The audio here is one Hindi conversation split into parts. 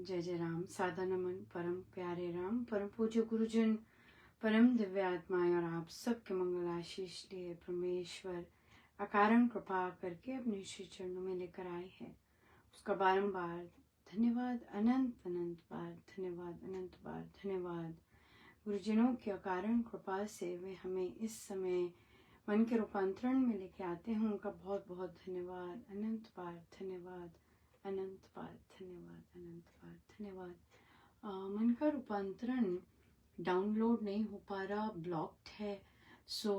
जय जय राम। सादा नमन परम प्यारे राम, परम पूज्य गुरुजन, परम दिव्य आत्माएं और आप सबके मंगल आशीष लिए परमेश्वर अकारण कृपा करके अपने श्री चरणों में लेकर आए हैं। उसका बारंबार धन्यवाद, अनंत अनंत बार धन्यवाद, अनंत बार धन्यवाद। गुरुजनों की अकारण कृपा से वे हमें इस समय मन के रूपांतरण में लेके आते हैं। उनका बहुत बहुत धन्यवाद, अनंत बार धन्यवाद, अनंत बार धन्यवाद, अनंत बार धन्यवाद। मन का रूपांतरण डाउनलोड नहीं हो पा रहा, ब्लॉक्ड है। सो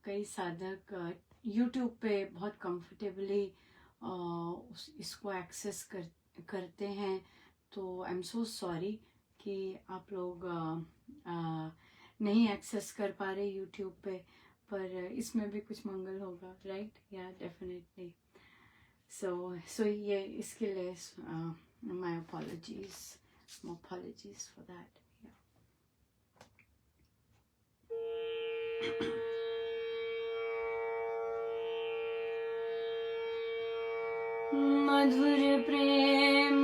कई साधक यूट्यूब पे बहुत कंफर्टेबली इसको एक्सेस करते हैं। तो आई एम सो सॉरी कि आप लोग नहीं एक्सेस कर पा रहे यूट्यूब पे, पर इसमें भी कुछ मंगल होगा, राइट? या डेफिनेटली। सो ये इसके लिए माय अपॉलॉजीज फॉर दैट। मधुर प्रेम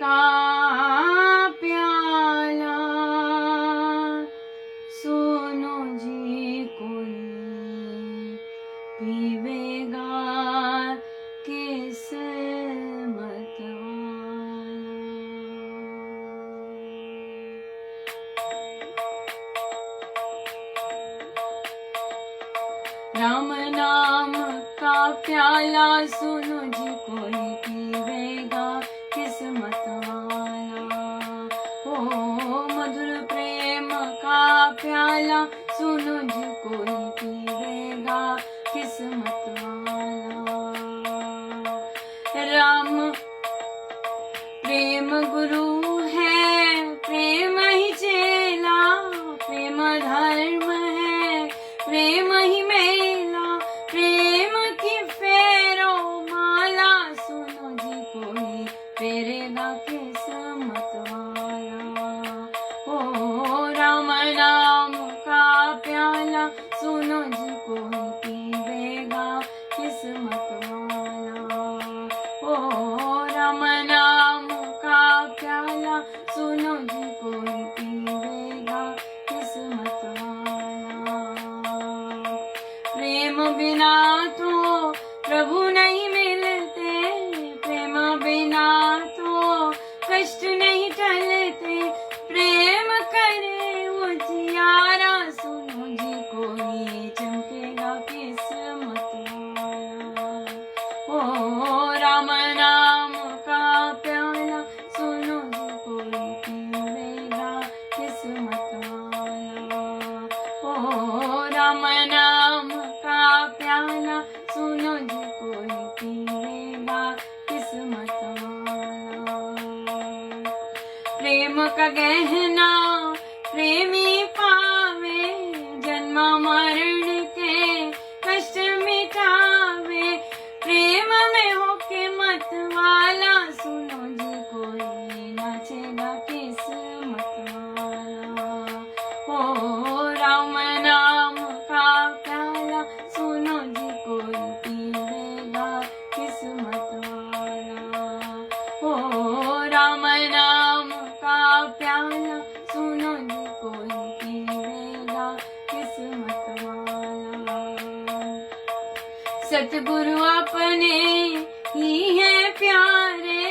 का प्याला सुनो जी कोई पीवेगा किस्मत वाला। राम नाम का प्याला सुनो जी कोई पीवेगा किस्मत वाला। ओ मधुर प्रेम का प्याला सुनो जी कोई पीवेगा किस्मत वाला। राम प्रेम गुरु है, प्रेम ही चेला, प्रेम धर्म है, प्रेम ही मेला, प्रेम की फेरो माला सुनो जी कोई फेरेगा किस्मत वाला। ओ राम नाम का प्याला सुनो जी कोई पीवेगा किस्मत वाला। ओ राम नाम का प्याला सुनो जी कोई पीवेगा किस्मत वाला। प्रेम बिना तो प्रभु नहीं मिलते, प्रेम बिना तो कष्ट नहीं टलते, प्रेम करे वो जियारा सुनो जी कोई चमकेगा किस्मत वाला। ओ राम नाम का प्याला सुनो जी कोई पीवेगा किस्मत वाला। ओ राम नाम का प्याला सुनो जी कोई पीवेगा किस्मत वाला। प्रेम का गहना प्रेमी पावे, जन्म मरण के कष्ट मिटावे, प्रेम में होके मत वाला सुनो जी कोई नाचेगा किस्मत वाला। ओ राम नाम का प्याला सुनो जी कोई पीवेगा किस्मत वाला। ओ राम नाम का प्याला सुनो जी कोई पीवेगा किस्मत वाला। सतगुरु अपने ही है प्यारे,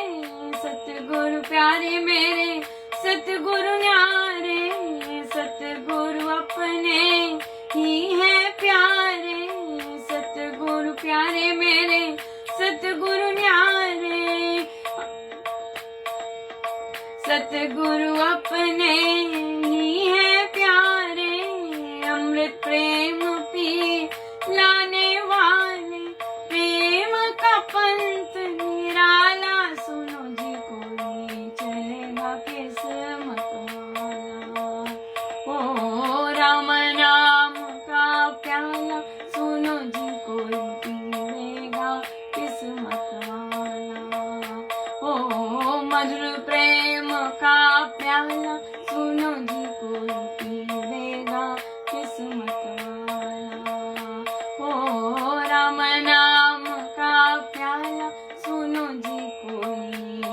सतगुरु प्यारे मेरे सतगुरु न्यारे, सतगुरु अपने ही है प्यारे, सतगुरु प्यारे मेरे सतगुरु न्यारे, सतगुरु अपने ही है प्यारे, अमृत प्रेम पी लाने वाले, प्रेम का पंथ निराला सुनो जी कोई चलेगा किस्मत वाला। ओ राम नाम का प्याला सुनो जी कोई पीवेगा किस्मत वाला। ओ मधुर प्रेम का प्याला सुनो जी कोई पीवेगा किस्मत वाला। ओ राम नाम का प्याला सुनो जी कोई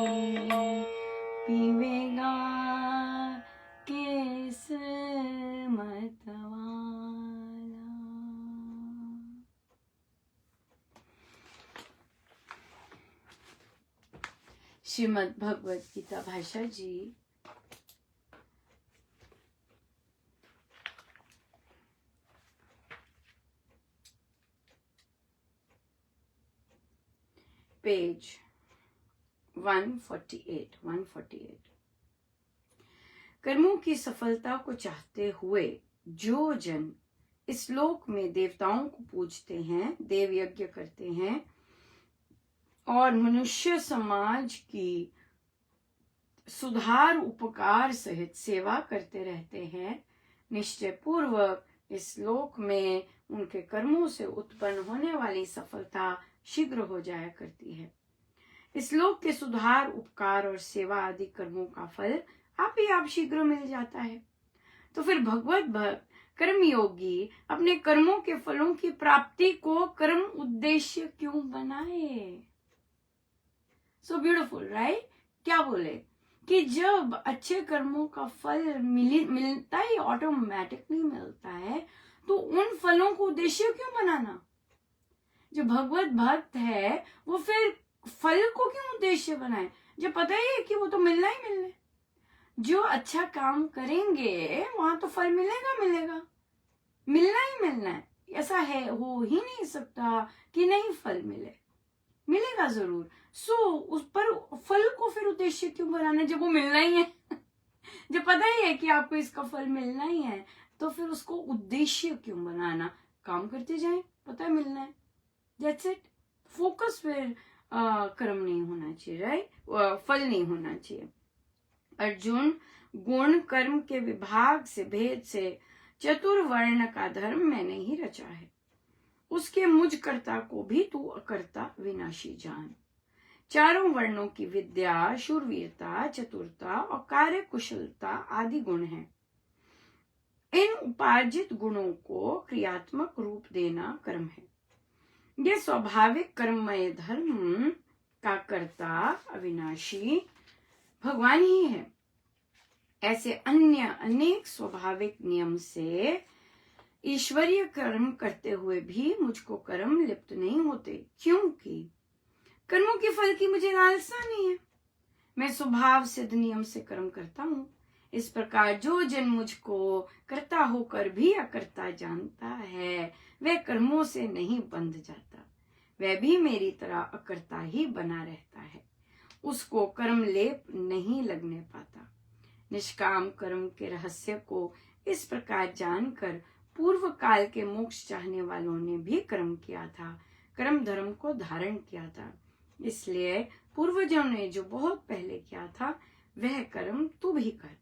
श्रीमद् भगवत गीता भाषा जी, पेज 148। कर्मों की सफलता को चाहते हुए जो जन इस लोक में देवताओं को पूजते हैं, देव यज्ञ करते हैं और मनुष्य समाज की सुधार उपकार सहित सेवा करते रहते हैं, निश्चय पूर्वक इस लोक में उनके कर्मों से उत्पन्न होने वाली सफलता शीघ्र हो जाया करती है। इस लोक के सुधार, उपकार और सेवा आदि कर्मों का फल आप ही आप शीघ्र मिल जाता है। तो फिर भगवत भक्त कर्मयोगी अपने कर्मों के फलों की प्राप्ति को कर्म उद्देश्य क्यों बनाए? So beautiful, right? क्या बोले कि जब अच्छे कर्मों का फल मिलता ही ऑटोमेटिकली मिलता है, तो उन फलों को उद्देश्य क्यों बनाना? जो भगवत भक्त है वो फिर फल को क्यों उद्देश्य बनाए, जब पता ही है कि वो तो मिलना ही मिलना है। जो अच्छा काम करेंगे वहां तो फल मिलेगा मिलना ही मिलना है। ऐसा है, हो ही नहीं सकता कि नहीं फल मिलेगा जरूर। सो उस पर फल को फिर उद्देश्य क्यों बनाना जब वो मिलना ही है? जब पता ही है कि आपको इसका फल मिलना ही है, तो फिर उसको उद्देश्य क्यों बनाना? काम करते जाएं, पता है मिलना है, दैट्स इट। फोकस फिर कर्म नहीं होना चाहिए, राइट? फल नहीं होना चाहिए। अर्जुन, गुण कर्म के विभाग से, भेद से चतुर्वर्ण का धर्म मैंने ही रचा है। उसके मुझ कर्ता को भी तू अकर्ता विनाशी जान। चारों वर्णों की विद्या, शूरवीरता, चतुरता और कार्य कुशलता आदि गुण हैं। इन उपार्जित गुणों को क्रियात्मक रूप देना कर्म है। यह स्वाभाविक कर्ममय धर्म का कर्ता अविनाशी भगवान ही है। ऐसे अन्य अनेक स्वाभाविक नियम से ईश्वरीय कर्म करते हुए भी मुझको कर्म लिप्त नहीं होते, क्योंकि कर्मों के फल की मुझे लालसा नहीं है। मैं स्वभाव सिद्ध नियम से कर्म करता हूँ। इस प्रकार जो जन मुझको कर्ता होकर भी अकर्ता जानता है, वह कर्मों से नहीं बंध जाता, वह भी मेरी तरह अकर्ता ही बना रहता है। उसको कर्म लेप नहीं लगने पाता। निष्काम कर्म के रहस्य को इस प्रकार जानकर पूर्व काल के मोक्ष चाहने वालों ने भी कर्म किया था, कर्म धर्म को धारण किया था। इसलिए पूर्वजों ने जो बहुत पहले किया था वह कर्म तू भी कर।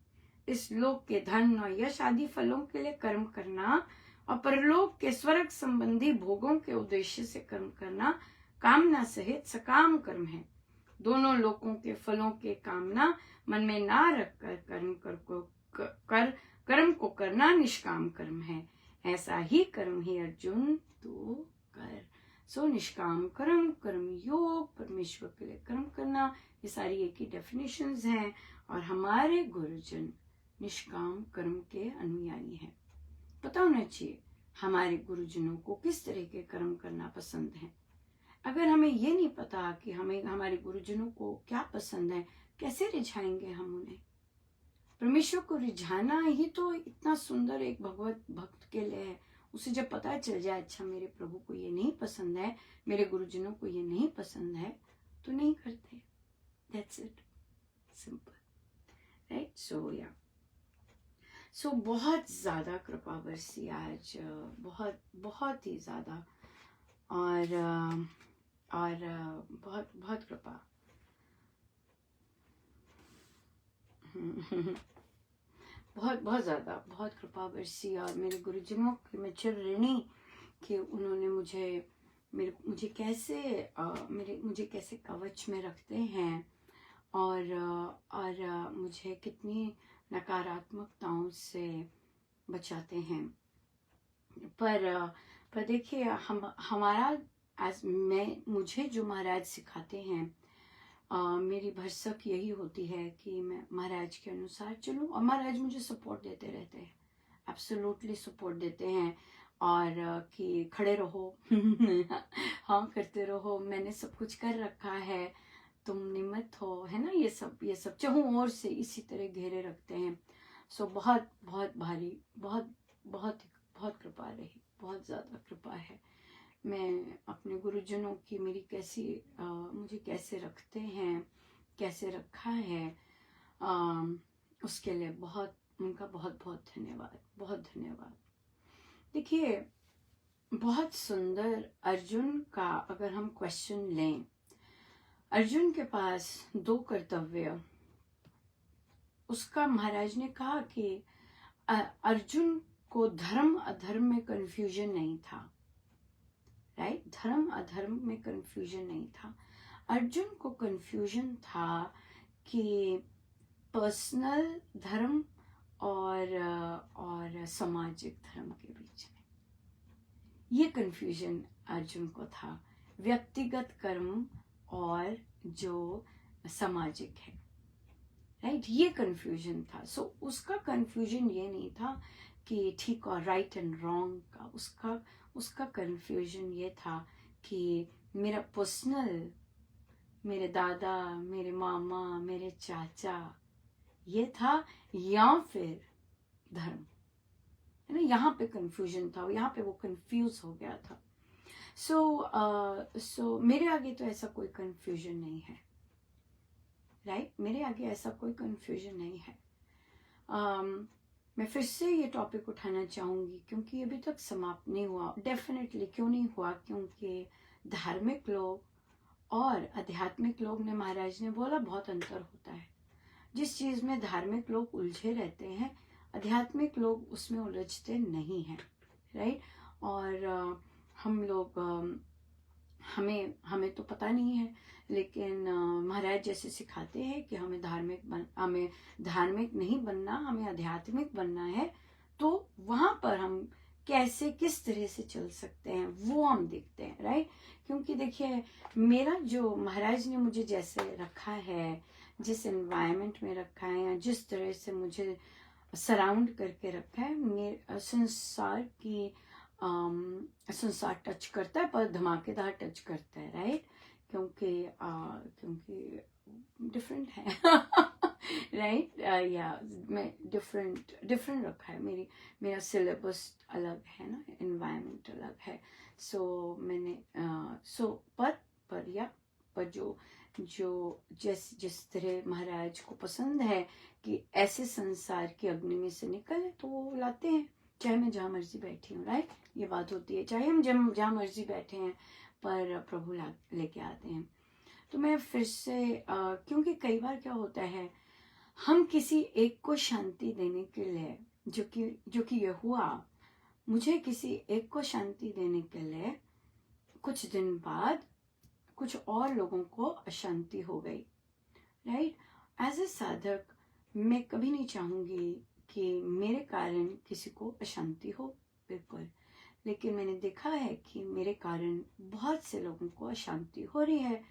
इस लोक के धन और यश आदि फलों के लिए कर्म करना और परलोक के स्वर्ग संबंधी भोगों के उद्देश्य से कर्म करना कामना सहित सकाम कर्म है। दोनों लोकों के फलों के कामना मन में ना रखकर कर्म को करना निष्काम कर्म है। ऐसा ही कर्म ही अर्जुन तू कर। सो निष्काम कर्म, कर्म योग, परमेश्वर के लिए कर्म करना, ये सारी एक ही डेफिनेशंस हैं। और हमारे गुरुजन निष्काम कर्म के अनुयायी हैं। पता होना चाहिए हमारे गुरुजनों को किस तरह के कर्म करना पसंद है। अगर हमें ये नहीं पता कि हमें हमारे गुरुजनों को क्या पसंद है, कैसे रिझाएंगे हम उन्हें? परमेश्वर को रिझाना ही तो इतना सुंदर एक भगवत भक्त के लिए है। उसे जब पता चल जाए अच्छा मेरे प्रभु को ये नहीं पसंद है, मेरे गुरुजनों को ये नहीं पसंद है, तो नहीं करते। That's it, simple, right? So या सो बहुत ज्यादा कृपा बरसी आज, बहुत बहुत ही ज्यादा, और बहुत बहुत कृपा। बहुत बहुत ज्यादा बहुत कृपा बरसी। और मेरे गुरुजनों की मैं चिर ऋणी कि उन्होंने मुझे कैसे कवच में रखते हैं और मुझे कितनी नकारात्मकताओं से बचाते हैं। पर देखिए हमारा मुझे जो महाराज सिखाते हैं, मेरी भरसक यही होती है कि मैं महाराज के अनुसार चलूं। और महाराज मुझे सपोर्ट देते रहते हैं, एब्सोल्युटली सपोर्ट देते हैं। और कि खड़े रहो हाँ करते रहो, मैंने सब कुछ कर रखा है, तुम निमित्त हो, है ना? ये सब चहुँ ओर से इसी तरह घेरे रखते हैं। सो बहुत बहुत भारी, बहुत बहुत बहुत कृपा रही, बहुत ज़्यादा कृपा है। मैं अपने गुरुजनों की मेरी कैसी मुझे कैसे रखते हैं, कैसे रखा है, उसके लिए बहुत उनका बहुत बहुत धन्यवाद, बहुत धन्यवाद। देखिए, बहुत सुंदर अर्जुन का अगर हम क्वेश्चन लें, अर्जुन के पास 2 कर्तव्य, उसका महाराज ने कहा कि अर्जुन को धर्म अधर्म में कंफ्यूजन नहीं था, राइट? धर्म अधर्म में कंफ्यूजन नहीं था। अर्जुन को कंफ्यूजन था कि पर्सनल धर्म और सामाजिक धर्म के बीच में, ये कंफ्यूजन अर्जुन को था, व्यक्तिगत कर्म और जो सामाजिक है, राइट? ये कंफ्यूजन था। सो उसका कंफ्यूजन ये नहीं था कि ठीक और राइट एंड रॉन्ग का, उसका कंफ्यूजन ये था कि मेरा पर्सनल, मेरे दादा, मेरे मामा, मेरे चाचा, ये था, या फिर धर्म, है ना? यहाँ पे कंफ्यूजन था, यहाँ पे वो कंफ्यूज हो गया था। सो मेरे आगे तो ऐसा कोई कंफ्यूजन नहीं है, राइट? मेरे आगे ऐसा कोई कंफ्यूजन नहीं है। मैं फिर से ये टॉपिक उठाना चाहूंगी क्योंकि अभी तक समाप्त नहीं हुआ। डेफिनेटली क्यों नहीं हुआ? क्योंकि धार्मिक लोग और आध्यात्मिक लोग ने, महाराज ने बोला, बहुत अंतर होता है। जिस चीज में धार्मिक लोग उलझे रहते हैं, आध्यात्मिक लोग उसमें उलझते नहीं हैं, राइट? और हम लोग हमें तो पता नहीं है, लेकिन महाराज जैसे सिखाते हैं कि हमें धार्मिक नहीं बनना, हमें आध्यात्मिक बनना है, तो वहां पर हम कैसे, किस तरह से चल सकते हैं, वो हम देखते हैं, राइट? क्योंकि देखिए, मेरा जो महाराज ने मुझे जैसे रखा है, जिस एनवायरनमेंट में रखा है, या जिस तरह से मुझे सराउंड करके रखा है, मेरे संसार टच करता है, पर धमाकेदार टच करता है, राइट? क्योंकि डिफरेंट है राइट? या मैं डिफरेंट रखा है, मेरा सिलेबस अलग है ना, एनवायरनमेंट अलग है। सो मैंने पर जो जिस तरह महाराज को पसंद है कि ऐसे संसार की अग्नि में से निकले, तो वो लाते हैं, चाहे मैं जहाँ मर्जी बैठी हूँ, राइट? ये बात होती है, चाहे हम जहाँ मर्जी बैठे हैं, पर प्रभु लेके आते हैं। तो मैं फिर से क्योंकि कई बार क्या होता है, हम किसी एक को शांति देने के लिए, जो कि ये हुआ, मुझे किसी एक को शांति देने के लिए कुछ दिन बाद कुछ और लोगों को अशांति हो गई, राइट? एज ए साधक मैं कभी नहीं चाहूंगी कि मेरे कारण किसी को अशांति हो, बिल्कुल। लेकिन मैंने देखा है कि मेरे कारण बहुत से लोगों को अशांति हो रही है,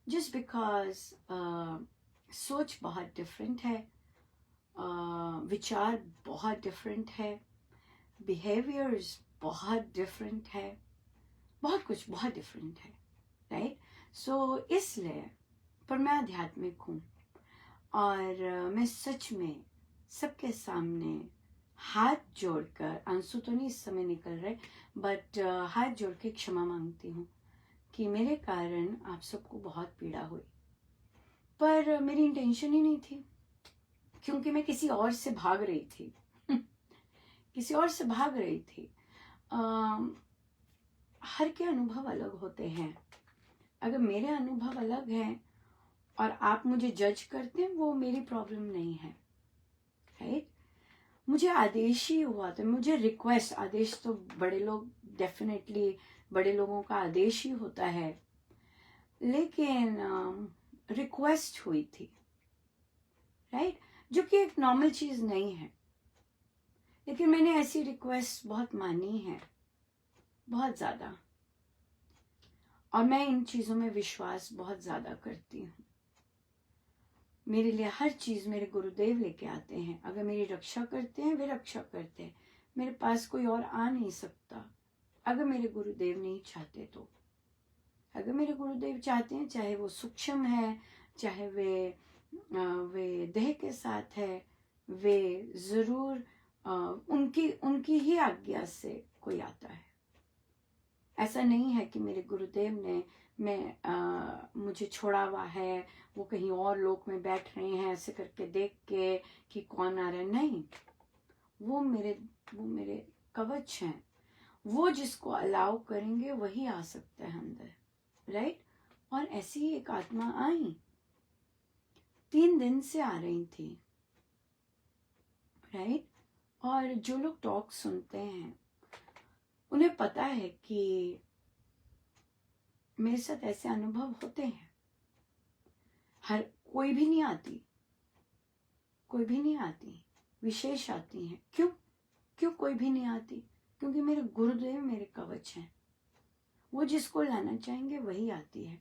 जस्ट बिकॉज सोच बहुत डिफरेंट है, विचार बहुत डिफरेंट है, बिहेवियर्स बहुत डिफरेंट है, बहुत कुछ बहुत डिफरेंट है, राइट? सो इसलिए, पर मैं आध्यात्मिक हूँ, और मैं सच में सबके सामने हाथ जोड़कर, आंसू तो नहीं इस समय निकल रहे, बट हाथ जोड़ के क्षमा मांगती हूँ कि मेरे कारण आप सबको बहुत पीड़ा हुई, पर मेरी इंटेंशन ही नहीं थी, क्योंकि मैं किसी और से भाग रही थी किसी और से भाग रही थी। हर के अनुभव अलग होते हैं। अगर मेरे अनुभव अलग हैं और आप मुझे जज करते हैं, वो मेरी प्रॉब्लम नहीं है, राइट? मुझे आदेश ही हुआ था, मुझे रिक्वेस्ट, आदेश तो बड़े लोग, डेफिनेटली बड़े लोगों का आदेश ही होता है, लेकिन रिक्वेस्ट हुई थी, राइट? जो कि एक नॉर्मल चीज नहीं है, लेकिन मैंने ऐसी रिक्वेस्ट बहुत मानी है, बहुत ज्यादा, और मैं इन चीजों में विश्वास बहुत ज्यादा करती हूँ। मेरे लिए हर चीज मेरे गुरुदेव लेके आते हैं। अगर मेरी रक्षा करते हैं, वे रक्षा करते हैं। मेरे पास कोई और आ नहीं सकता अगर मेरे गुरुदेव नहीं चाहते तो। अगर मेरे गुरुदेव चाहते हैं, चाहे वो सूक्ष्म है, चाहे वे वे देह के साथ है, वे जरूर उनकी ही आज्ञा से कोई आता है। ऐसा नहीं है कि मेरे गुरुदेव ने मुझे छोड़ा हुआ है, वो कहीं और लोक में बैठ रहे हैं ऐसे करके देख के कि कौन आ रहा है। नहीं, वो मेरे कवच हैं। वो जिसको अलाउ करेंगे वही आ सकता है अंदर, राइट। और ऐसी ही एक आत्मा आई, 3 दिन से आ रही थी, राइट। और जो लोग टॉक सुनते हैं उन्हें पता है कि मेरे साथ ऐसे अनुभव होते हैं। हर कोई भी नहीं आती, कोई भी नहीं आती, विशेष आती हैं। क्यों कोई भी नहीं आती? क्योंकि मेरे गुरुदेव मेरे कवच हैं। वो जिसको लाना चाहेंगे वही आती है।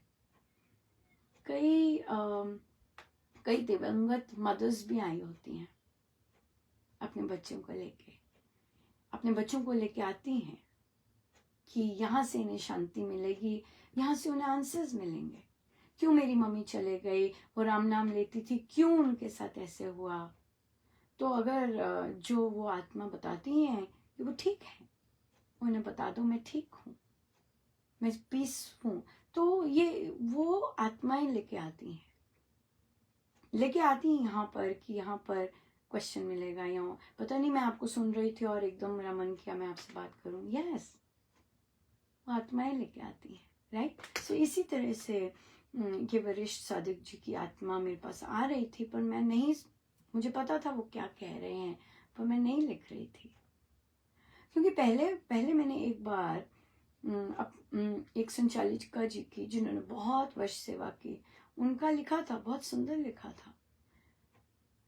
कई दिवंगत मदर्स भी आई होती हैं, अपने बच्चों को लेके आती हैं कि यहाँ से इन्हें शांति मिलेगी, यहाँ से उन्हें आंसर्स मिलेंगे। क्यों मेरी मम्मी चले गई, वो राम नाम लेती थी, क्यों उनके साथ ऐसे हुआ? तो अगर जो वो आत्मा बताती हैं कि वो ठीक है, उन्हें बता दो मैं ठीक हूँ, मैं पीस हूँ, तो ये वो आत्माएं लेके आती हैं यहाँ पर कि यहाँ पर क्वेश्चन मिलेगा। या पता नहीं, मैं आपको सुन रही थी और एकदम मेरा मन किया मैं आपसे बात करूं। यस, वो आत्माएं लेके आती हैं, राइट। सो इसी तरह से ये वरिष्ठ साधक जी की आत्मा मेरे पास आ रही थी, पर मैं नहीं, मुझे पता था वो क्या कह रहे हैं, पर मैं नहीं लिख रही थी। क्योंकि पहले मैंने एक बार एक संचालिका जी की, जिन्होंने बहुत वर्ष सेवा की, उनका लिखा था, बहुत सुंदर लिखा था।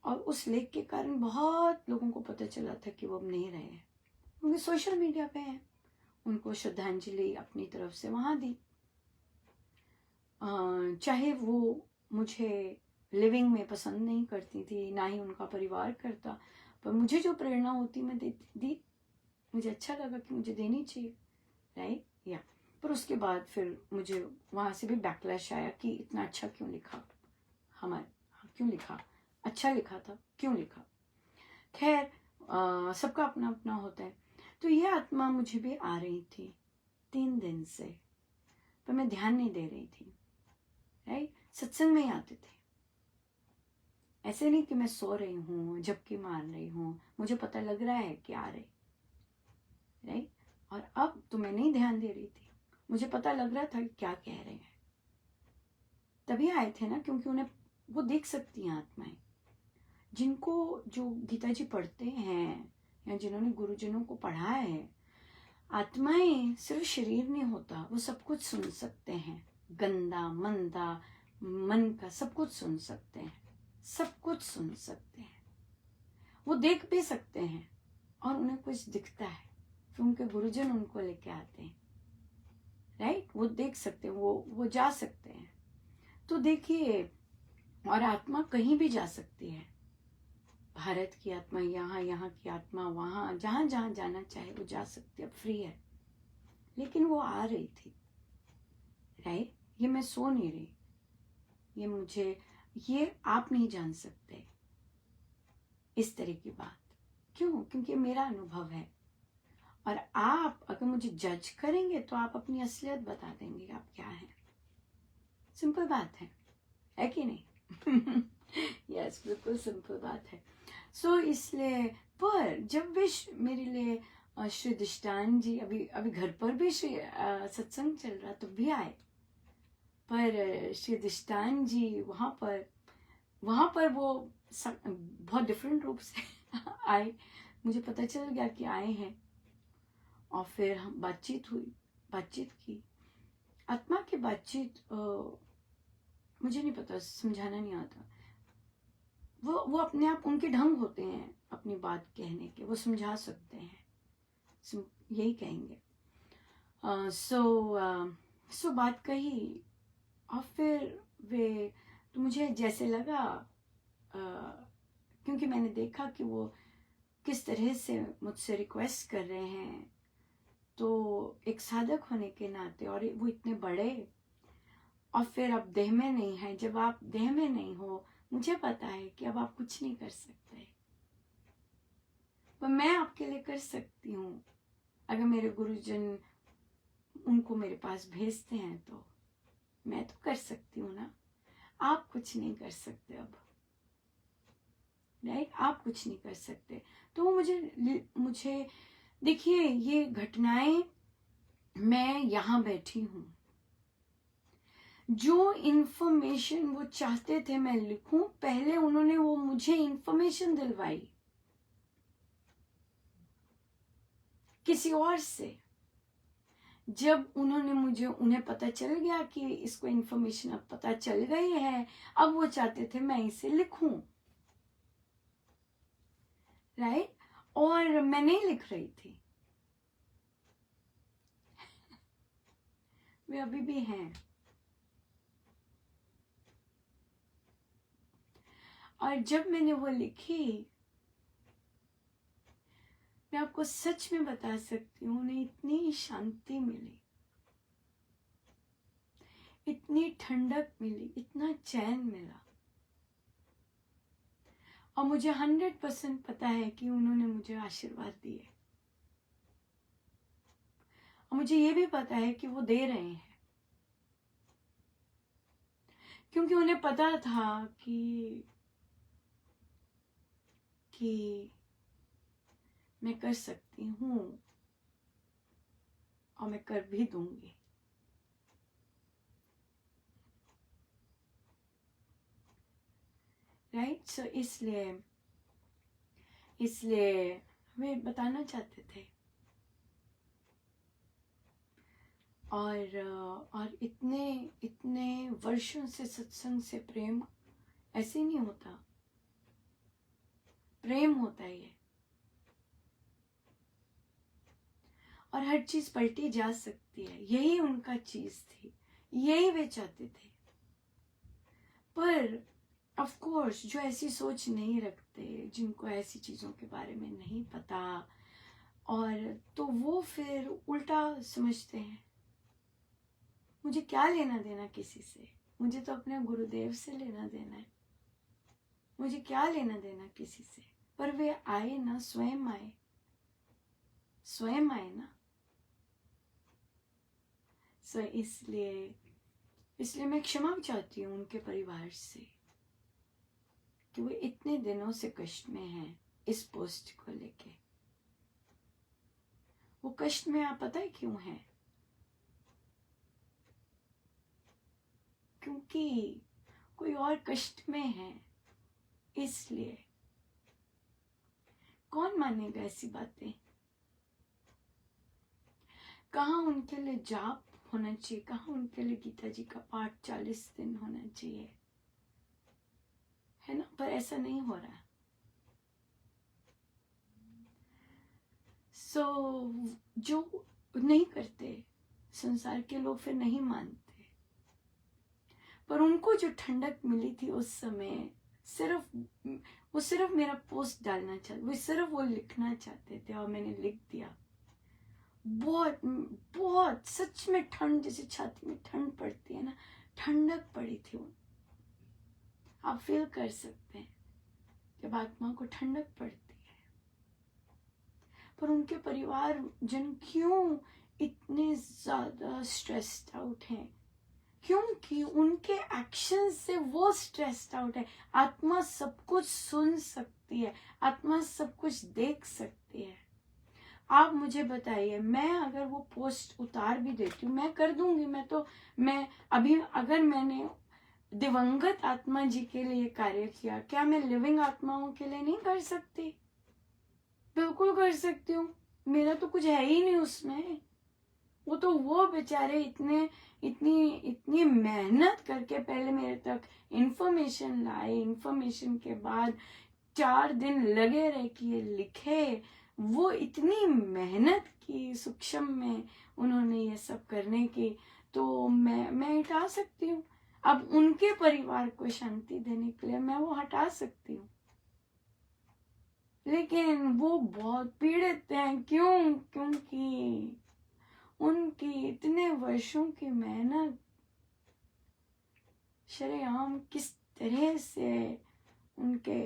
और उस लेख के कारण बहुत लोगों को पता चला था कि वो अब नहीं रहे हैं, क्योंकि सोशल मीडिया पे हैं। उनको श्रद्धांजलि अपनी तरफ से वहां दी। चाहे वो मुझे लिविंग में पसंद नहीं करती थी, ना ही उनका परिवार करता, पर मुझे जो प्रेरणा होती मैं दी। मुझे अच्छा लगा कि मुझे देनी चाहिए, राइट। या पर उसके बाद फिर मुझे वहां से भी बैकलैश आया कि इतना अच्छा क्यों लिखा, क्यों लिखा, अच्छा लिखा था, क्यों लिखा। खैर, सबका अपना अपना होता है। तो ये आत्मा मुझे भी आ रही थी 3 दिन से, पर मैं ध्यान नहीं दे रही थी, राइट। सत्संग में ही आते थे, ऐसे नहीं कि मैं सो रही हूँ, झपकी मार रही हूँ, मुझे पता लग रहा है कि आ रहे, राइट। और अब तो मैं नहीं ध्यान दे रही थी, मुझे पता लग रहा था कि क्या कह रहे हैं। तभी आए थे ना, क्योंकि उन्हें वो देख सकती हैं आत्माएं। जिनको जो गीता जी पढ़ते हैं या जिन्होंने गुरुजनों को पढ़ा है, आत्माएं सिर्फ शरीर नहीं होता, वो सब कुछ सुन सकते हैं। गंदा मंदा मन का सब कुछ सुन सकते हैं, सब कुछ सुन सकते हैं। वो देख भी सकते हैं और उन्हें कुछ दिखता है, फिर उनके गुरुजन उनको लेके आते हैं, राइट। वो देख सकते हैं, वो जा सकते हैं। तो देखिए, और आत्मा कहीं भी जा सकती है। भारत की आत्मा यहाँ, यहाँ की आत्मा वहां, जहां जहां जाना चाहे वो जा सकती है, फ्री है। लेकिन वो आ रही थी, राइट। ये मैं सो नहीं रही, ये आप नहीं जान सकते इस तरह की बात। क्यों? क्योंकि मेरा अनुभव है। और आप अगर मुझे जज करेंगे तो आप अपनी असलियत बता देंगे आप क्या हैं। सिंपल बात है कि नहीं? यस, बिल्कुल सिंपल बात है। सो इसलिए, पर जब भी मेरे लिए श्री दिष्टान जी, अभी घर पर भी श्री सत्संग चल रहा तो भी आए, पर श्री दिष्टान जी वहां पर वो बहुत डिफरेंट रूप से आए। मुझे पता चल गया कि आए हैं, और फिर हम बातचीत की। आत्मा की बातचीत मुझे नहीं पता, समझाना नहीं आता। वो अपने आप, उनके ढंग होते हैं अपनी बात कहने के, वो समझा सकते हैं, यही कहेंगे। सो बात कही, और फिर वे, तो मुझे जैसे लगा, क्योंकि मैंने देखा कि वो किस तरह से मुझसे रिक्वेस्ट कर रहे हैं, तो एक साधक होने के नाते, और वो इतने बड़े, और फिर अब देह में नहीं है। जब आप देह में नहीं हो मुझे पता है कि अब आप कुछ नहीं कर सकते, पर मैं आपके लिए कर सकती हूँ। अगर मेरे गुरुजन उनको मेरे पास भेजते हैं तो मैं तो कर सकती हूँ ना। आप कुछ नहीं कर सकते अब, राइट? आप कुछ नहीं कर सकते। तो वो मुझे देखिए, ये घटनाएं, मैं यहाँ बैठी हूँ, जो इन्फॉर्मेशन वो चाहते थे मैं लिखूं, पहले उन्होंने वो मुझे इन्फॉर्मेशन दिलवाई किसी और से। जब उन्हें पता चल गया कि इसको इन्फॉर्मेशन अब पता चल गई है, अब वो चाहते थे मैं इसे लिखूं, राइट? और मैं नहीं लिख रही थी, वे अभी भी हैं। और जब मैंने वो लिखी, मैं आपको सच में बता सकती हूँ, उन्हें इतनी शांति मिली, इतनी ठंडक मिली, इतना चैन मिला। और मुझे 100% पता है कि उन्होंने मुझे आशीर्वाद दिए, और मुझे ये भी पता है कि वो दे रहे हैं, क्योंकि उन्हें पता था कि मैं कर सकती हूँ और मैं कर भी दूंगी। राइट? सो इसलिए वे बताना चाहते थे। और इतने वर्षों से सत्संग से प्रेम ऐसे नहीं होता, प्रेम होता है ये। और हर चीज पलटी जा सकती है, यही उनका चीज थी, यही वे चाहते थे। पर ऑफ कोर्स जो ऐसी सोच नहीं रखते, जिनको ऐसी चीजों के बारे में नहीं पता, और तो वो फिर उल्टा समझते हैं, मुझे क्या लेना देना किसी से, मुझे तो अपने गुरुदेव से लेना देना है, मुझे क्या लेना देना किसी से। पर वे आए ना, स्वयं आए ना। सो इसलिए मैं क्षमा चाहती हूँ उनके परिवार से कि वो इतने दिनों से कष्ट में हैं इस पोस्ट को लेके। वो कष्ट में आप पता है क्यों है? क्योंकि कोई और कष्ट में है, इसलिए। कौन मानेगा ऐसी बातें? कहाँ उनके लिए जाप होना चाहिए, कहाँ उनके लिए गीता जी का पाठ 40 दिन होना चाहिए, है ना? पर ऐसा नहीं हो रहा। जो नहीं करते, संसार के लोग फिर नहीं मानते। पर उनको जो ठंडक मिली थी उस समय, वो सिर्फ मेरा पोस्ट डालना चाहते, वो सिर्फ वो लिखना चाहते थे, और मैंने लिख दिया। बहुत बहुत सच में ठंड, जैसे छाती में ठंड पड़ती है ना, ठंडक पड़ी थी। आप फील कर सकते हैं जब आत्मा को ठंडक पड़ती है। पर उनके परिवार जन क्यों इतने ज्यादा स्ट्रेस्ड आउट हैं? क्योंकि उनके एक्शन से वो स्ट्रेस्ड आउट है। आत्मा सब कुछ सुन सकती है, आत्मा सब कुछ देख सकती है। आप मुझे बताइए, मैं अगर वो पोस्ट उतार भी देती हूँ, मैं कर दूंगी, मैं अभी अगर मैंने दिवंगत आत्मा जी के लिए कार्य किया, क्या मैं लिविंग आत्माओं के लिए नहीं कर सकती? बिल्कुल कर सकती हूँ। मेरा तो कुछ है ही नहीं उसमें। वो बेचारे इतनी मेहनत करके पहले मेरे तक इंफॉर्मेशन लाए, इंफॉर्मेशन के बाद 4 दिन लगे रहे कि ये लिखे। वो इतनी मेहनत की सूक्ष्म में उन्होंने ये सब करने की, तो मैं हटा सकती हूँ। अब उनके परिवार को शांति देने के लिए मैं वो हटा सकती हूँ, लेकिन वो बहुत पीड़ित हैं। क्यों? क्योंकि उनकी इतने वर्षों की मेहनत शरेआम तरह से उनके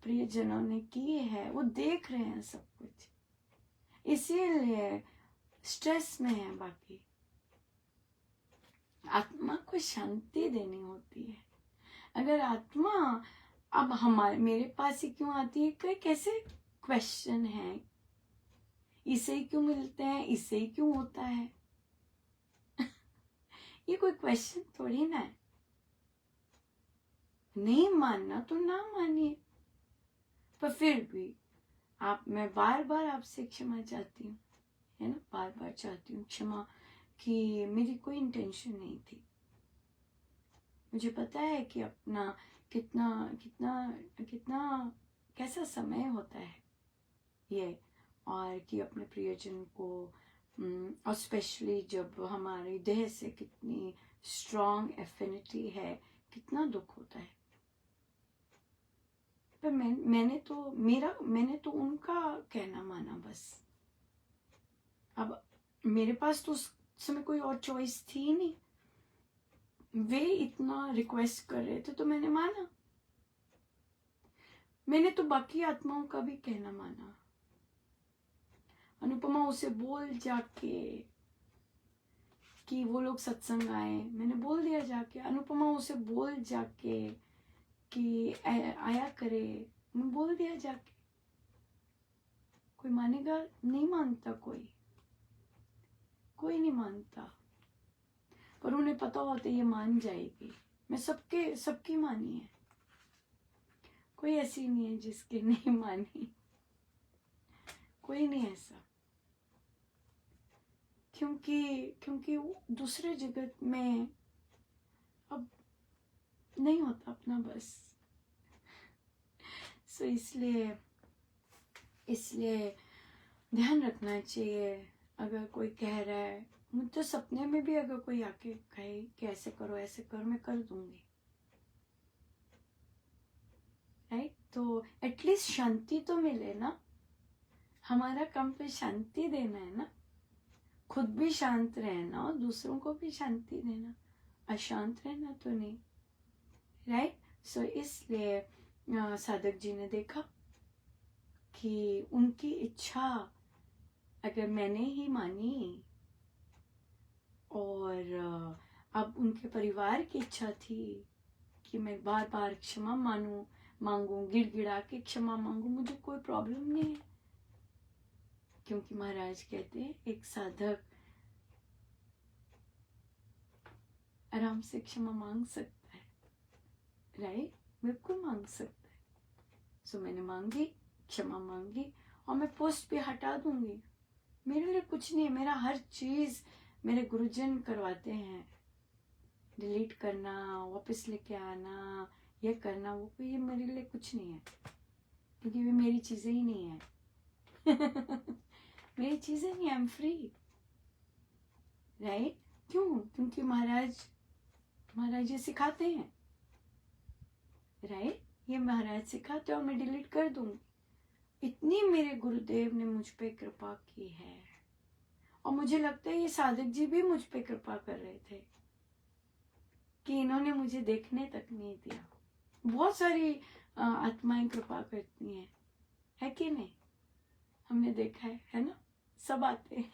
प्रियजनों ने की है, वो देख रहे हैं सब कुछ, इसीलिए स्ट्रेस में है। बाकी आत्मा को शांति देनी होती है। अगर आत्मा अब हमारे मेरे पास ही क्यों आती है, कई कैसे क्वेश्चन है, इसे ही क्यों मिलते हैं, इसे ही क्यों होता है ये कोई क्वेश्चन थोड़ी ना है। नहीं मानना तो ना मानिए, पर फिर भी मैं बार बार आपसे क्षमा चाहती हूँ, है ना, बार बार चाहती हूँ क्षमा कि मेरी कोई इंटेंशन नहीं थी। मुझे पता है कि अपना कितना कितना कितना कैसा समय होता है ये, और कि अपने प्रियजन को और स्पेशली जब हमारे देह से कितनी स्ट्रॉन्ग एफिनिटी है, कितना दुख होता है। पर मैंने तो उनका कहना माना बस। अब मेरे पास तो उस समय कोई और चॉइस थी नहीं, वे इतना रिक्वेस्ट कर रहे थे तो मैंने माना। मैंने तो बाकी आत्माओं का भी कहना माना। अनुपमा उसे बोल जाके कि वो लोग सत्संग आए, मैंने बोल दिया जाके। अनुपमा उसे बोल जाके कि आया करे, मैं बोल दिया जाके। कोई मानेगा? नहीं मानता, कोई नहीं मानता, पर उन्हें पता होता ये मान जाएगी। मैं सबकी मानी है, कोई ऐसी नहीं है जिसके नहीं मानी, कोई नहीं ऐसा। क्योंकि दूसरे जगत में अब नहीं होता अपना बस। सो इसलिए ध्यान रखना चाहिए। अगर कोई कह रहा है, मुझे तो सपने में भी अगर कोई आके कहे कि ऐसे करो ऐसे करो, मैं कर दूंगी, राइट। तो एटलीस्ट शांति तो मिले ना। हमारा काम तो शांति देना है ना, खुद भी शांत रहना और दूसरों को भी शांति देना, अशांत रहना तो नहीं, राइट। सो इसलिए साधक जी ने देखा कि उनकी इच्छा अगर मैंने ही मानी, और अब उनके परिवार की इच्छा थी कि मैं बार बार क्षमा मांगू, गिड़गिड़ा के क्षमा मांगू, मुझे कोई प्रॉब्लम नहीं है। क्योंकि महाराज कहते हैं एक साधक आराम से क्षमा मांग सकता है, राइट, बिल्कुल मांग सकता है। सो मैंने मांगी, क्षमा मांगी, और मैं पोस्ट पे हटा दूंगी। मेरे लिए कुछ नहीं है, मेरा हर चीज मेरे गुरुजन करवाते हैं। डिलीट करना, वापस लेके आना, ये करना, वो ये मेरे लिए कुछ नहीं है, क्योंकि वे मेरी चीजें ही नहीं है मेरी चीजें नहीं, आई एम फ्री, राइट। क्यों? क्योंकि महाराज ये सिखाते हैं, राइट। ये महाराज सिखाते और मैं डिलीट कर दूंगी। इतनी मेरे गुरुदेव ने मुझ पे कृपा की है, और मुझे लगता है ये साधक जी भी मुझ पे कृपा कर रहे थे कि इन्होंने मुझे देखने तक नहीं दिया। बहुत सारी आत्माएं कृपा करती हैं, है कि नहीं? हमने देखा है ना, सब आते हैं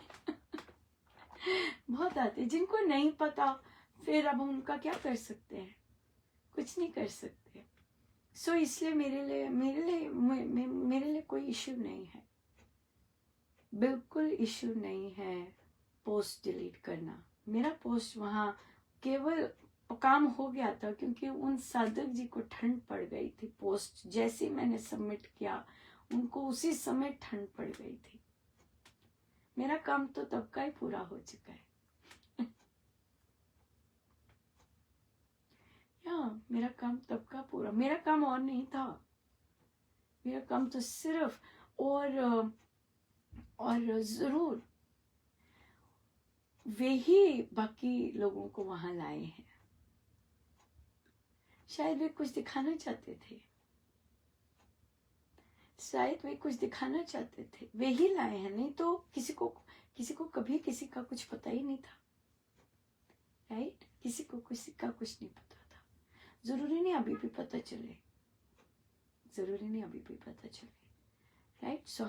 बहुत आते हैं। जिनको नहीं पता, फिर अब उनका क्या कर सकते हैं? कुछ नहीं कर सकते। सो इसलिए मेरे लिए कोई इश्यू नहीं है, बिल्कुल इश्यू नहीं है पोस्ट डिलीट करना। मेरा पोस्ट वहाँ केवल काम हो गया था क्योंकि उन साधक जी को ठंड पड़ गई थी। पोस्ट जैसे मैंने सबमिट किया, उनको उसी समय ठंड पड़ गई थी। मेरा काम तो तब का ही पूरा हो चुका है मेरा काम तब का पूरा, मेरा काम और नहीं था। मेरा काम तो सिर्फ और जरूर वे ही बाकी लोगों को वहां लाए हैं। शायद वे कुछ दिखाना चाहते थे, वे ही लाए हैं, नहीं तो किसी को कभी किसी का कुछ पता ही नहीं था, राइट। किसी को किसी का कुछ नहीं पता था। जरूरी नहीं अभी भी पता चले, जरूरी नहीं अभी भी पता चले, राइट। सो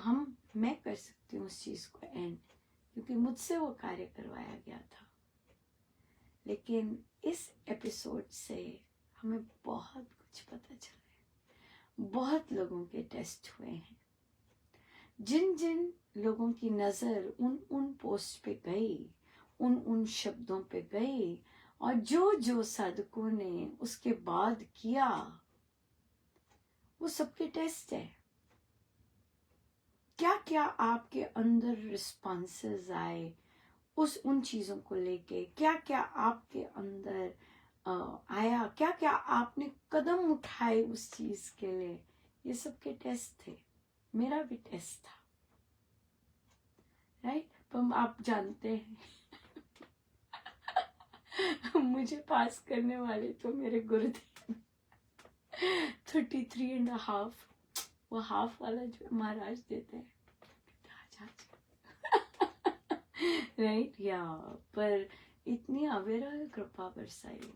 मैं कर सकती हूँ उस चीज को एंड, क्योंकि मुझसे वो कार्य करवाया गया था। लेकिन इस एपिसोड से हमें बहुत कुछ पता चला है, बहुत लोगों के टेस्ट हुए हैं। जिन जिन लोगों की नजर उन पोस्ट पे गई, उन शब्दों पे गई, और जो साधकों ने उसके बाद किया, वो सबके टेस्ट है। क्या क्या आपके अंदर रिस्पॉन्सेस आए उन चीजों को लेके, क्या क्या आपके अंदर आया, क्या क्या आपने कदम उठाए उस चीज के लिए, ये सबके टेस्ट थे। मेरा भी टेस्ट था, राइट। पर आप जानते हैं मुझे पास करने वाले तो मेरे गुरुदेव 33.5, वो हाफ वाला जो महाराज देते हैं, राइट। या पर इतनी अविरल कृपा बरसाई,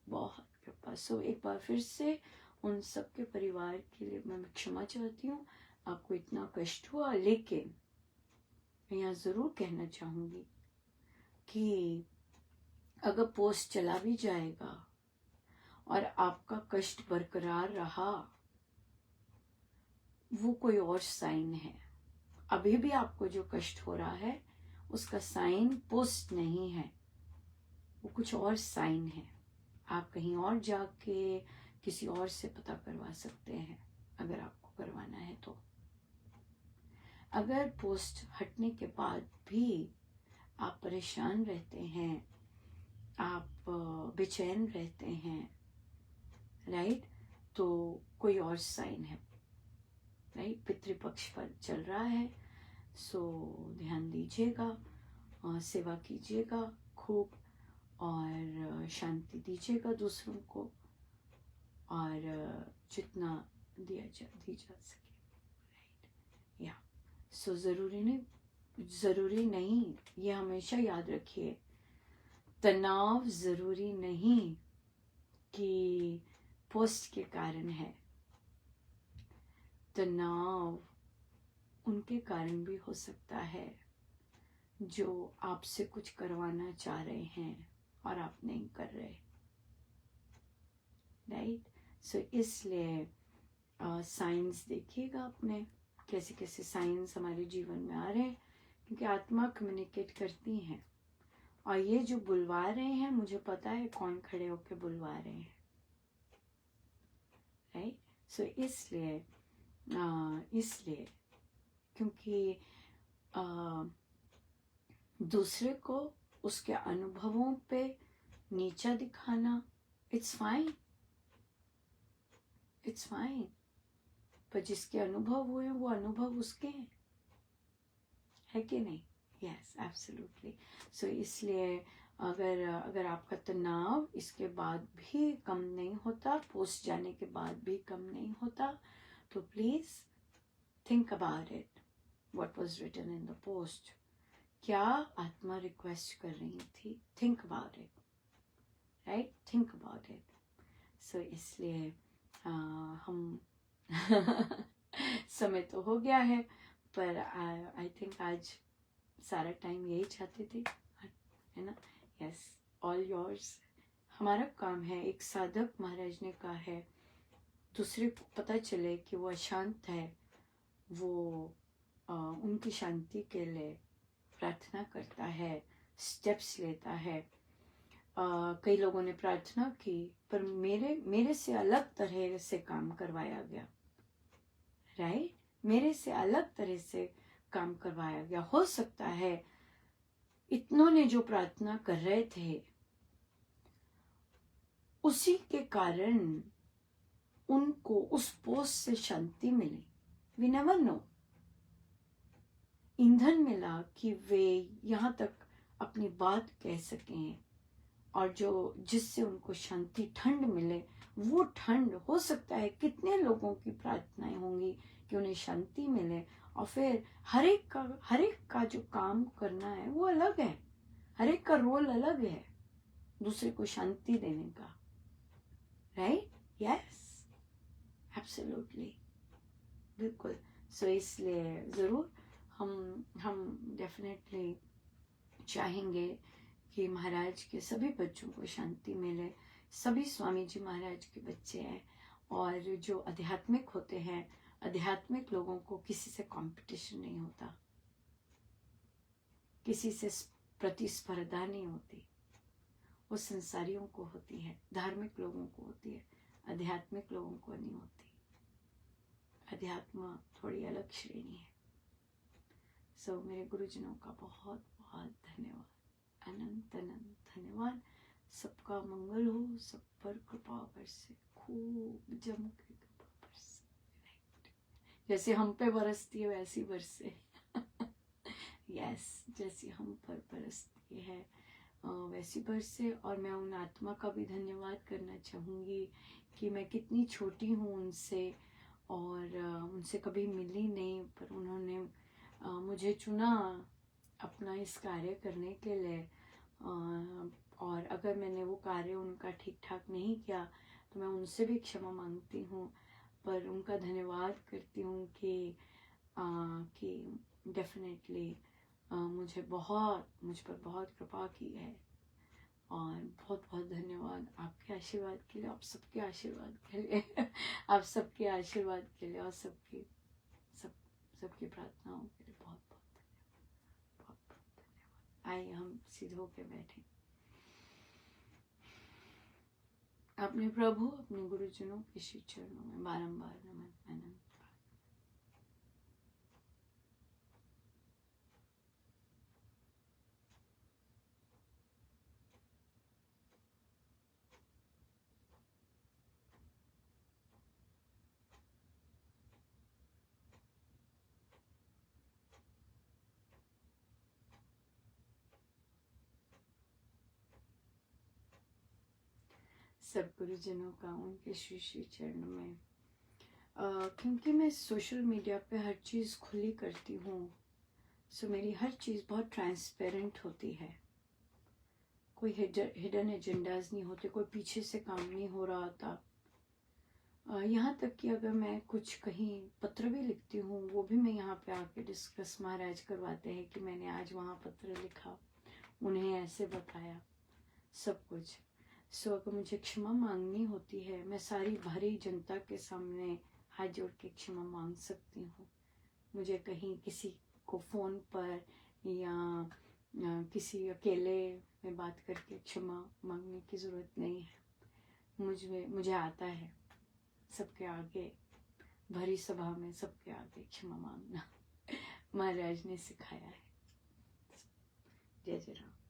बहुत कृपा। सो एक बार फिर से उन सबके परिवार के लिए मैं क्षमा चाहती हूँ, आपको इतना कष्ट हुआ। लेकिन मैं यहाँ जरूर कहना चाहूंगी कि अगर पोस्ट चला भी जाएगा और आपका कष्ट बरकरार रहा, वो कोई और साइन है। अभी भी आपको जो कष्ट हो रहा है उसका साइन पोस्ट नहीं है, वो कुछ और साइन है। आप कहीं और जाके किसी और से पता करवा सकते हैं अगर आपको करवाना है तो। अगर पोस्ट हटने के बाद भी आप परेशान रहते हैं, आप बेचैन रहते हैं, राइट, तो कोई और साइन है, राइट। पितृपक्ष पर चल रहा है, सो ध्यान दीजिएगा, सेवा कीजिएगा खूब, और शांति दीजिएगा दूसरों को, और जितना दी जा सके, राइट। या सो जरूरी नहीं, ये हमेशा याद रखिए, तनाव जरूरी नहीं कि पोस्ट के कारण है। तनाव उनके कारण भी हो सकता है जो आपसे कुछ करवाना चाह रहे हैं और आप नहीं कर रहे, राइट। सो इसलिए साइंस देखिएगा अपने, कैसे कैसे साइंस हमारे जीवन में आ रहे हैं, क्योंकि आत्मा कम्युनिकेट करती हैं। और ये जो बुलवा रहे हैं, मुझे पता है कौन खड़े होकर बुलवा रहे हैं, राइट। सो इसलिए क्योंकि दूसरे को उसके अनुभवों पे नीचा दिखाना, इट्स फाइन, पर जिसके अनुभव हुए वो अनुभव उसके हैं, है कि नहीं? Yes, absolutely. सो इसलिए अगर आपका तनाव इसके बाद भी कम नहीं होता, पोस्ट जाने के बाद भी कम नहीं होता, तो please think about it, what was written in the post, क्या आत्मा रिक्वेस्ट कर रही थी, think about it, right, think about it. So इसलिए हम समय तो हो गया है, पर आई थिंक आज सारा टाइम यही चाहते थे, है ना। Yes, all yours. हमारा काम है, एक साधक महाराज ने कहा है, दूसरे को पता चले कि वो अशांत है, वो उनकी शांति के लिए प्रार्थना करता है, स्टेप्स लेता है। कई लोगों ने प्रार्थना की, पर मेरे से अलग तरह से काम करवाया गया, राइट। मेरे से अलग तरह से काम करवाया गया। हो सकता है इतनों ने जो प्रार्थना कर रहे थे, उसी के कारण उनको उस पोस्ट से शांति मिली। वी नेवर नो, ईंधन मिला कि वे यहाँ तक अपनी बात कह सकें, और जिससे उनको शांति, ठंड मिले। वो ठंड हो सकता है कितने लोगों की प्रार्थनाएं होंगी कि उन्हें शांति मिले, और फिर हर एक का जो काम करना है वो अलग है, हर एक का रोल अलग है दूसरे को शांति देने का, राइट? यस, एब्सोल्युटली, बिल्कुल। सो इसलिए ज़रूर हम डेफिनेटली चाहेंगे कि महाराज के सभी बच्चों को शांति मिले। सभी स्वामी जी महाराज के बच्चे हैं, और जो आध्यात्मिक होते हैं, आध्यात्मिक लोगों को किसी से कंपटीशन नहीं होता, किसी से प्रतिस्पर्धा नहीं होती। वो संसारियों को होती है, धार्मिक लोगों को होती है, आध्यात्मिक लोगों को नहीं होती। अध्यात्म थोड़ी अलग श्रेणी है। सो मेरे गुरुजनों का बहुत बहुत धन्यवाद, अनंत अनंत धन्यवाद। सबका मंगल हो, सब पर कृपा बरसे, खूब जम के कृपा बरसे, जैसे हम पे बरसती है वैसी बरसे। यस, जैसी हम पर बरसती है वैसी बरसे। और मैं उन आत्मा का भी धन्यवाद करना चाहूँगी कि मैं कितनी छोटी हूँ उनसे, और उनसे कभी मिली नहीं, पर उन्होंने मुझे चुना अपना इस कार्य करने के लिए। और अगर मैंने वो कार्य उनका ठीक ठाक नहीं किया तो मैं उनसे भी क्षमा मांगती हूँ, पर उनका धन्यवाद करती हूँ कि डेफिनेटली मुझ पर बहुत कृपा की है। और बहुत बहुत धन्यवाद आपके आशीर्वाद के लिए, आप सबके आशीर्वाद के लिए, आप सबके आशीर्वाद के लिए, और सबकी प्रार्थनाओं के लिए बहुत बहुत धन्यवाद। आइए हम सीधे होके बैठे। अपने प्रभु, अपने गुरुजनों के श्री चरणों में बारंबार नमन अनंत। सब गुरुजनों का उनके श्री श्री चरणों में, क्योंकि मैं सोशल मीडिया पे हर चीज़ खुली करती हूँ, सो मेरी हर चीज़ बहुत ट्रांसपेरेंट होती है। कोई हिडन एजेंडाज नहीं होते, कोई पीछे से काम नहीं हो रहा होता। यहाँ तक कि अगर मैं कुछ कहीं पत्र भी लिखती हूँ, वो भी मैं यहाँ पे आके डिस्कस महाराज करवाते हैं कि मैंने आज वहाँ पत्र लिखा, उन्हें ऐसे बताया, सब कुछ। सो अगर मुझे क्षमा मांगनी होती है, मैं सारी भारी जनता के सामने हाथ जोड़ के क्षमा मांग सकती हूँ। मुझे कहीं किसी को फ़ोन पर या किसी अकेले में बात करके क्षमा मांगने की ज़रूरत नहीं है। मुझे आता है सबके आगे, भरी सभा में सबके आगे क्षमा मांगना महाराज ने सिखाया है। जय जय राम।